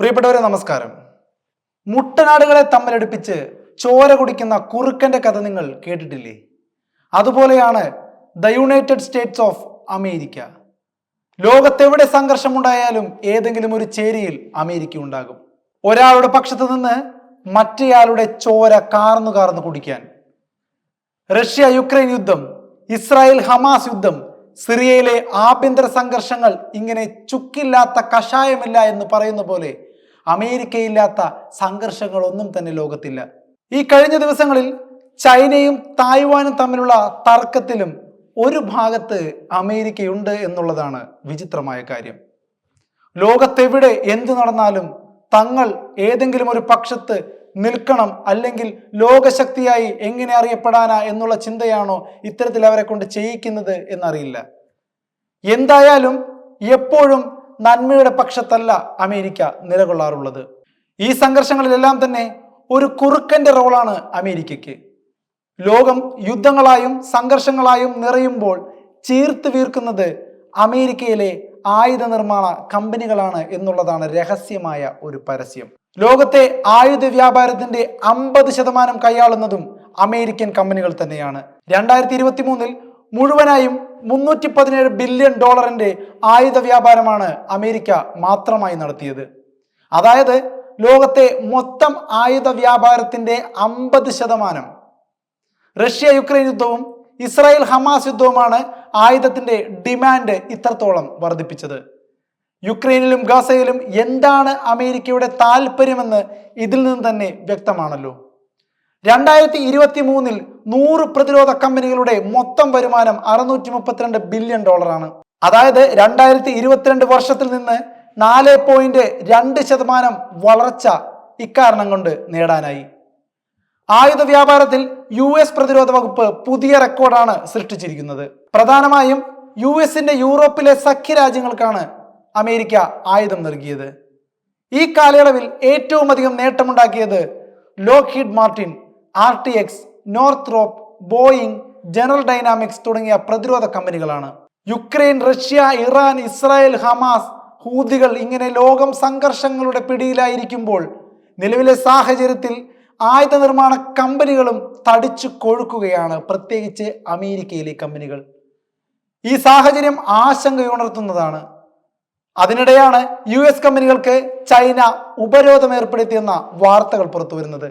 പ്രിയപ്പെട്ടവരെ നമസ്കാരം. മുട്ടനാടുകളെ തമ്മിലടുപ്പിച്ച് ചോര കുടിക്കുന്ന കുറുക്കന്റെ കഥ നിങ്ങൾ കേട്ടിട്ടില്ലേ? അതുപോലെയാണ് the United States of America. ലോകത്തെവിടെ സംഘർഷമുണ്ടായാലും ഏതെങ്കിലും ഒരു ചേരിയിൽ അമേരിക്ക ഉണ്ടാകും. ഒരാളുടെ പക്ഷത്ത് നിന്ന് മറ്റേയാളുടെ ചോര കാർന്നു കാർന്നു കുടിക്കാൻ. റഷ്യ യുക്രൈൻ യുദ്ധം, ഇസ്രായേൽ ഹമാസ് യുദ്ധം, സിറിയയിലെ ആഭ്യന്തര സംഘർഷങ്ങൾ, ഇങ്ങനെ ചുക്കില്ലാത്ത കഷായമില്ല എന്ന് പറയുന്ന പോലെ അമേരിക്കയില്ലാത്ത സംഘർഷങ്ങളൊന്നും തന്നെ ലോകത്തില്ല. ഈ കഴിഞ്ഞ ദിവസങ്ങളിൽ ചൈനയും തായ്വാനും തമ്മിലുള്ള തർക്കത്തിലും ഒരു ഭാഗത്ത് അമേരിക്കയുണ്ട് എന്നുള്ളതാണ് വിചിത്രമായ കാര്യം. ലോകത്തെവിടെ എന്ത് നടന്നാലും തങ്ങൾ ഏതെങ്കിലും ഒരു പക്ഷത്ത് നിൽക്കണം, അല്ലെങ്കിൽ ലോകശക്തിയായി എങ്ങനെ അറിയപ്പെടാനാ എന്നുള്ള ചിന്തയാണോ ഇത്തരത്തിൽ അവരെ കൊണ്ട് ചെയ്യിക്കുന്നത് എന്നറിയില്ല. എന്തായാലും എപ്പോഴും നന്മയുടെ പക്ഷത്തല്ല അമേരിക്ക നിലകൊള്ളാറുള്ളത്. ഈ സംഘർഷങ്ങളിലെല്ലാം തന്നെ ഒരു കുറുക്കന്റെ റോളാണ് അമേരിക്കയ്ക്ക്. ലോകം യുദ്ധങ്ങളായും സംഘർഷങ്ങളായും നിറയുമ്പോൾ ചീർത്ത് വീർക്കുന്നത് അമേരിക്കയിലെ ആയുധ നിർമ്മാണ കമ്പനികളാണ് എന്നുള്ളതാണ് രഹസ്യമായ ഒരു പരസ്യം. ലോകത്തെ ആയുധ വ്യാപാരത്തിന്റെ 50% കൈയാളുന്നതും അമേരിക്കൻ കമ്പനികൾ തന്നെയാണ്. 2023 മുഴുവനായും $317 ബില്യൺ ആയുധ വ്യാപാരമാണ് അമേരിക്ക മാത്രമായി നടത്തിയത്. അതായത് ലോകത്തെ മൊത്തം ആയുധ വ്യാപാരത്തിന്റെ 50%. റഷ്യ യുക്രൈൻ യുദ്ധവും ഇസ്രായേൽ ഹമാസ് യുദ്ധവുമാണ് ആയുധത്തിന്റെ ഡിമാൻഡ് ഇത്രത്തോളം വർദ്ധിപ്പിച്ചത്. യുക്രൈനിലും ഗാസയിലും എന്താണ് അമേരിക്കയുടെ താല്പര്യമെന്ന് ഇതിൽ നിന്ന് തന്നെ വ്യക്തമാണല്ലോ. 2023 100 പ്രതിരോധ കമ്പനികളുടെ മൊത്തം വരുമാനം $632 ബില്യൺ. അതായത് 2022 വർഷത്തിൽ നിന്ന് 4.2% വളർച്ച ഇക്കാരണം കൊണ്ട് നേടാനായി. ആയുധ വ്യാപാരത്തിൽ US പ്രതിരോധ വകുപ്പ് പുതിയ റെക്കോർഡാണ് സൃഷ്ടിച്ചിരിക്കുന്നത്. പ്രധാനമായും യുഎസിന്റെ യൂറോപ്പിലെ സഖ്യരാജ്യങ്ങൾക്കാണ് അമേരിക്ക ആയുധം നൽകിയത്. ഈ കാലയളവിൽ ഏറ്റവും അധികം നേട്ടമുണ്ടാക്കിയത് Lockheed Martin, RTX, Northrop, Boeing, General Dynamics തുടങ്ങിയ പ്രതിരോധ കമ്പനികളാണ്. Ukraine, Russia, Iran, Israel, Hamas, ഹൂതികൾ, ഇങ്ങനെ ലോകം സംഘർഷങ്ങളുടെ പിടിയിലായിരിക്കുമ്പോൾ നിലവിലെ സാഹചര്യത്തിൽ ആയുധ നിർമ്മാണ കമ്പനികളും തടിച്ചു കൊഴുക്കുകയാണ്, പ്രത്യേകിച്ച് അമേരിക്കയിലെ കമ്പനികൾ. ഈ സാഹചര്യം ആശങ്കയുണർത്തുന്നതാണ്. അതിനിടെയാണ് US കമ്പനികൾക്ക് ചൈന ഉപരോധം ഏർപ്പെടുത്തിയെന്ന വാർത്തകൾ പുറത്തു വരുന്നത്.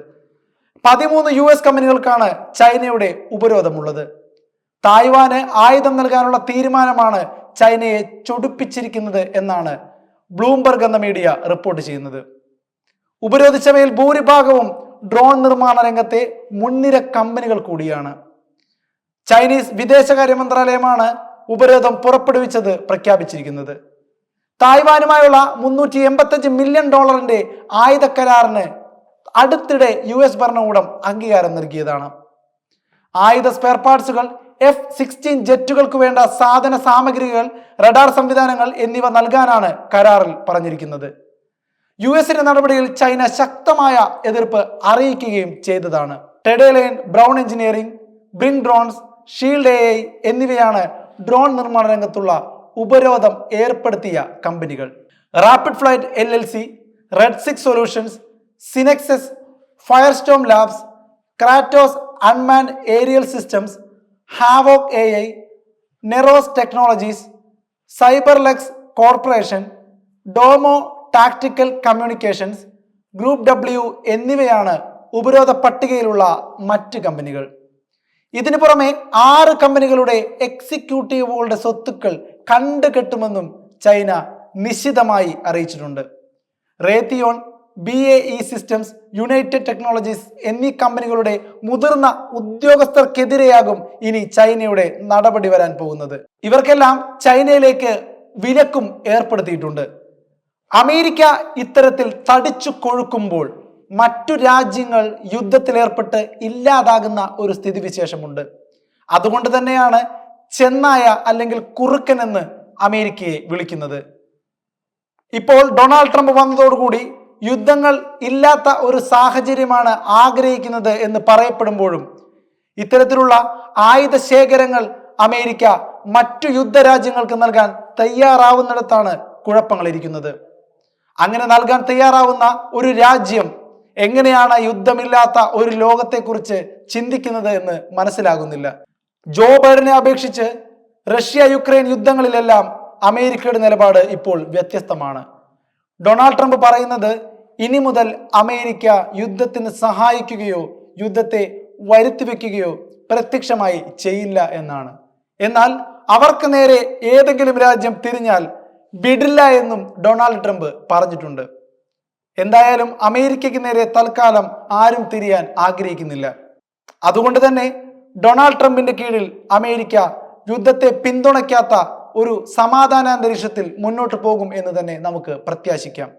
13 US കമ്പനികൾക്കാണ് ചൈനയുടെ ഉപരോധമുള്ളത്. തായ്വാന് ആയുധം നൽകാനുള്ള തീരുമാനമാണ് ചൈനയെ ചൊടിപ്പിച്ചിരിക്കുന്നത് എന്നാണ് ബ്ലൂംബർഗ് എന്ന മീഡിയ റിപ്പോർട്ട് ചെയ്യുന്നത്. ഉപരോധിച്ചവയിൽ ഭൂരിഭാഗവും ഡ്രോൺ നിർമ്മാണ രംഗത്തെ മുൻനിര കമ്പനികൾ കൂടിയാണ്. ചൈനീസ് വിദേശകാര്യ മന്ത്രാലയമാണ് ഉപരോധം പുറപ്പെടുവിച്ചത് പ്രഖ്യാപിച്ചിരിക്കുന്നത്. തായ്വാനുമായുള്ള $385 മില്യൺ ആയുധ കരാറിന് അടുത്തിടെ US ഭരണകൂടം അംഗീകാരം നൽകിയതാണ്. ആയുധ സ്പെയർ പാർട്സുകൾ, F-16 ജെറ്റുകൾക്ക് വേണ്ട സാധന സാമഗ്രികൾ, റഡാർ സംവിധാനങ്ങൾ എന്നിവ നൽകാനാണ് കരാറിൽ പറഞ്ഞിരിക്കുന്നത്. US നടപടിയിൽ ചൈന ശക്തമായ എതിർപ്പ് അറിയിക്കുകയും ചെയ്തതാണ്. ടെഡേലൈൻ, Brown engineering, Brinc drones, Shield AI എന്നിവയാണ് ഡ്രോൺ നിർമ്മാണ രംഗത്തുള്ള ഉപരോധം ഏർപ്പെടുത്തിയ കമ്പനികൾ. Rapid Flight LLC, Red 6 solutions, Synexxus, Firestorm Labs, Kratos Unmanned Aerial Systems, Havoc AI, Neros Technologies, Cyberlux Corporation, Domo Tactical Communications, Group W എന്നിവയാണ് ഉപരോധ പട്ടികയിലുള്ള മറ്റ് കമ്പനികൾ. ഇതിനു പുറമെ 6 കമ്പനികളുടെ എക്സിക്യൂട്ടീവുകളുടെ സ്വത്തുക്കൾ കണ്ടുകെട്ടുമെന്നും ചൈന നിശ്ചിതമായി അറിയിച്ചിട്ടുണ്ട്. റേത്തിയോൺ, BAE സിസ്റ്റംസ്, യുണൈറ്റഡ് ടെക്നോളജീസ് എന്നീ കമ്പനികളുടെ മുതിർന്ന ഉദ്യോഗസ്ഥർക്കെതിരെയാകും ഇനി ചൈനയുടെ നടപടി വരാൻ പോകുന്നത്. ഇവർക്കെല്ലാം ചൈനയിലേക്ക് വിലക്കും ഏർപ്പെടുത്തിയിട്ടുണ്ട്. അമേരിക്ക ഇത്തരത്തിൽ തടിച്ചു കൊഴുക്കുമ്പോൾ മറ്റു രാജ്യങ്ങൾ യുദ്ധത്തിലേർപ്പെട്ട് ഇല്ലാതാകുന്ന ഒരു സ്ഥിതിവിശേഷമുണ്ട്. അതുകൊണ്ട് തന്നെയാണ് ചെന്നായ അല്ലെങ്കിൽ കുറുക്കൻ എന്ന് അമേരിക്കയെ വിളിക്കുന്നത്. ഇപ്പോൾ ഡൊണാൾഡ് ട്രംപ് വന്നതോടുകൂടി യുദ്ധങ്ങൾ ഇല്ലാത്ത ഒരു സാഹചര്യമാണ് ആഗ്രഹിക്കുന്നത് എന്ന് പറയപ്പെടുമ്പോഴും ഇത്തരത്തിലുള്ള ആയുധ ശേഖരങ്ങൾ അമേരിക്ക മറ്റു യുദ്ധരാജ്യങ്ങൾക്ക് നൽകാൻ തയ്യാറാവുന്നിടത്താണ് കുഴപ്പങ്ങൾ ഇരിക്കുന്നത്. അങ്ങനെ നൽകാൻ തയ്യാറാവുന്ന ഒരു രാജ്യം എങ്ങനെയാണ് യുദ്ധമില്ലാത്ത ഒരു ലോകത്തെക്കുറിച്ച് ചിന്തിക്കുന്നത് എന്ന് മനസ്സിലാകുന്നില്ല. ജോ ബൈഡനെ അപേക്ഷിച്ച് റഷ്യ യുക്രൈൻ യുദ്ധങ്ങളിലെല്ലാം അമേരിക്കയുടെ നിലപാട് ഇപ്പോൾ വ്യത്യസ്തമാണ്. ഡൊണാൾഡ് ട്രംപ് പറയുന്നത് ഇനി മുതൽ അമേരിക്ക യുദ്ധത്തിന് സഹായിക്കുകയോ യുദ്ധത്തെ വരുത്തിവെക്കുകയോ പ്രത്യക്ഷമായി ചെയ്യില്ല എന്നാണ്. എന്നാൽ അവർക്ക് നേരെ ഏതെങ്കിലും രാജ്യം തിരിഞ്ഞാൽ വിടില്ല എന്നും ഡൊണാൾഡ് ട്രംപ് പറഞ്ഞിട്ടുണ്ട്. എന്തായാലും അമേരിക്കയ്ക്ക് നേരെ തൽക്കാലം ആരും തിരിയാൻ ആഗ്രഹിക്കുന്നില്ല. അതുകൊണ്ട് തന്നെ ഡൊണാൾഡ് ട്രംപിന്റെ കീഴിൽ അമേരിക്ക യുദ്ധത്തെ പിന്തുണയ്ക്കാത്ത ഒരു സമാധാന അന്തരീക്ഷത്തിൽ മുന്നോട്ട് പോകും എന്ന് തന്നെ നമുക്ക് പ്രത്യാശിക്കാം.